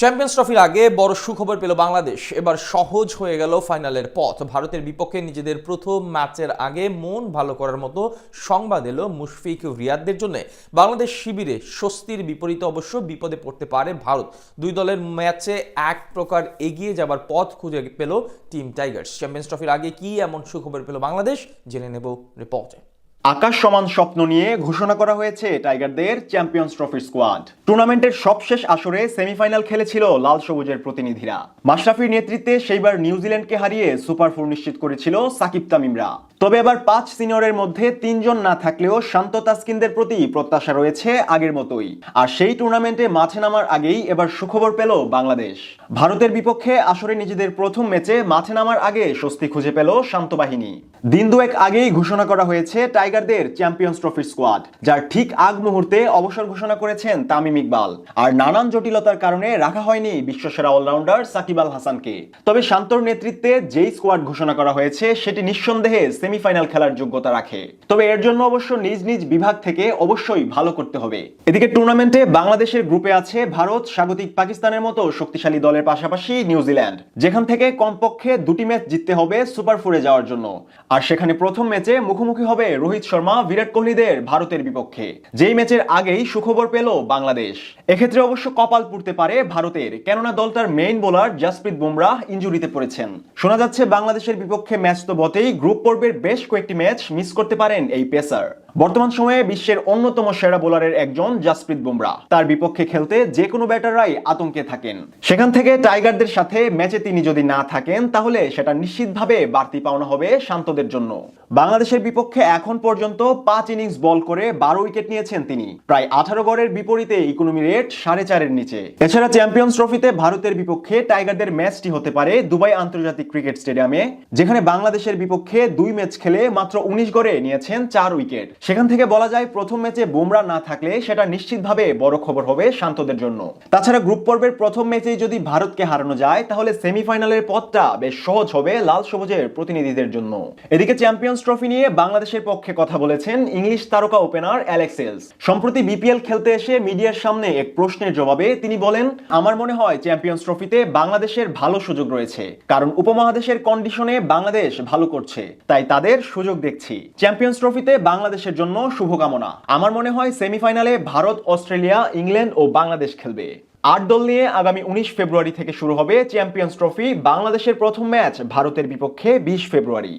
Champions ট্রফির আগে বড় সুখবর পেল বাংলাদেশ। এবার সহজ হয়ে গেল ফাইনালের পথ। ভারতের বিপক্ষে নিজেদের প্রথম ম্যাচের আগে মন ভালো করার মতো সংবাদ এলো মুশফিক রিয়াদদের জন্য। বাংলাদেশ শিবিরে স্বস্তির বিপরীতে অবশ্য বিপদে পড়তে পারে ভারত। দুই দলের ম্যাচে এক প্রকার এগিয়ে যাবার পথ খুঁজে পেল টিম টাইগার্স। চ্যাম্পিয়ন্স ট্রফির আগে কি এমন সুখবর পেল বাংলাদেশ, জেনে নেব রিপোর্টে। আকাশ সমান স্বপ্ন নিয়ে ঘোষণা করা হয়েছে টাইগারদের চ্যাম্পিয়ন্স ট্রফির স্কোয়াড। টুর্নামেন্টের সবশেষ আসরে সেমিফাইনাল খেলেছিল লাল সবুজের প্রতিনিধিরা। মাশরাফির নেতৃত্বে সেইবার নিউজিল্যান্ডকে হারিয়ে সুপার ফোর নিশ্চিত করেছিল সাকিব তামিমরা। তবে এবার 5 সিনিয়রের মধ্যে 3 জন না থাকলেও শান্ত তাসকিনদের প্রতি প্রত্যাশা রয়েছে আগের মতোই। আর সেই টুর্নামেন্টে মাঠে নামার আগেই এবার সুখবর পেল বাংলাদেশ। ভারতের বিপক্ষে আসরে নিজেদের প্রথম ম্যাচে মাঠে নামার আগে স্বস্তি খুঁজে পেল শান্ত বাহিনী। দিন দুয়েক আগেই ঘোষণা করা হয়েছে টাইগারদের চ্যাম্পিয়ন্স ট্রফির স্কোয়াড, যার ঠিক আগ মুহূর্তে অবসর ঘোষণা করেছেন তামিম ইকবাল। আর নানান জটিলতার কারণে রাখা হয়নি বিশ্বসেরা অলরাউন্ডার সাকিব আল হাসানকে। তবে শান্তর নেতৃত্বে যেই স্কোয়াড ঘোষণা করা হয়েছে সেটি নিঃসন্দেহে সেমিফাইনাল খেলার যোগ্যতা রাখে। তবে এর জন্য অবশ্য নিজ নিজ বিভাগ থেকে অবশ্যই ভালো করতে হবে। এদিকে টুর্নামেন্টে বাংলাদেশের গ্রুপে আছে ভারত, স্বাগতিক পাকিস্তানের মতো শক্তিশালী দলের পাশাপাশি নিউজিল্যান্ড, যেখান থেকে কমপক্ষে 2টি ম্যাচ জিততে হবে সুপার ফোরে যাওয়ার জন্য। আর সেখানে প্রথম ম্যাচে মুখোমুখি হবে রোহিত শর্মা, বিরাট কোহলিদের ভারতের বিপক্ষে, যেই ম্যাচের আগেই সুখবর পেল বাংলাদেশ। এক্ষেত্রে অবশ্য কপাল পুড়তে পারে ভারতের, কেননা দলটার মেইন বোলার জাসপ্রীত বুমরাহ ইনজুরিতে পড়েছেন। শোনা যাচ্ছে বাংলাদেশের বিপক্ষে ম্যাচ তো বটেই, গ্রুপ পর্বের বেশ কয়েকটি ম্যাচ মিস করতে পারেন এই পেসার। বর্তমান সময়ে বিশ্বের অন্যতম সেরা বোলারের একজন জাসপ্রীত বুমরাহ, তার বিপক্ষে খেলতে যে কোনো ব্যাটাররাই আতঙ্কে থাকেন। সেখান থেকে টাইগারদের সাথে ম্যাচে তিনি যদি না থাকেন তাহলে সেটা নিশ্চিতভাবে বাড়তি পাওনা হবে শান্তদের জন্য। বাংলাদেশের বিপক্ষে এখন পর্যন্ত 5 ইনিংস বল করে 12 উইকেট নিয়েছেন তিনি, প্রায় 18 গড়ের বিপরীতে ইকোনমি রেট 4.5-এর নিচে। এছাড়া চ্যাম্পিয়ন্স ট্রফিতে ভারতের বিপক্ষে টাইগারদের ম্যাচটি হতে পারে দুবাই আন্তর্জাতিক ক্রিকেট স্টেডিয়ামে, যেখানে বাংলাদেশের বিপক্ষে 2 ম্যাচ খেলে মাত্র 19 গড়ে নিয়েছেন 4 উইকেট। সেখান থেকে বলা যায় প্রথম ম্যাচে বুমরাহ না থাকলে সেটা নিশ্চিতভাবে বড় খবর হবে শান্তদের জন্য। তাছাড়া গ্রুপ পর্বের প্রথম ম্যাচেই যদি ভারতকে হারানো যায় তাহলে সেমিফাইনালের পথটা বেশ সহজ হবে লাল সবুজের প্রতিনিধিদের জন্য। এদিকে চ্যাম্পিয়ন্স ট্রফি নিয়ে বাংলাদেশের পক্ষে কথা বলেছেন ইংলিশ তারকা ওপেনার অ্যালেক্স হেলস। সম্প্রতি বিপিএল খেলতে এসে মিডিয়ার সামনে এক প্রশ্নের জবাবে তিনি বলেন, আমার মনে হয় চ্যাম্পিয়ন্স ট্রফিতে বাংলাদেশের ভালো সুযোগ রয়েছে, কারণ উপমহাদেশের কন্ডিশনে বাংলাদেশ ভালো করছে, তাই তাদের সুযোগ দেখছি। চ্যাম্পিয়ন্স ট্রফিতে বাংলাদেশের জন্য শুভকামনা। আমার মনে হয় সেমিফাইনালে ভারত, অস্ট্রেলিয়া, ইংল্যান্ড ও বাংলাদেশ খেলবে। 8 দল নিয়ে আগামী 19 ফেব্রুয়ারি থেকে শুরু হবে চ্যাম্পিয়ন্স ট্রফি। বাংলাদেশের প্রথম ম্যাচ ভারতের বিপক্ষে 20 ফেব্রুয়ারি।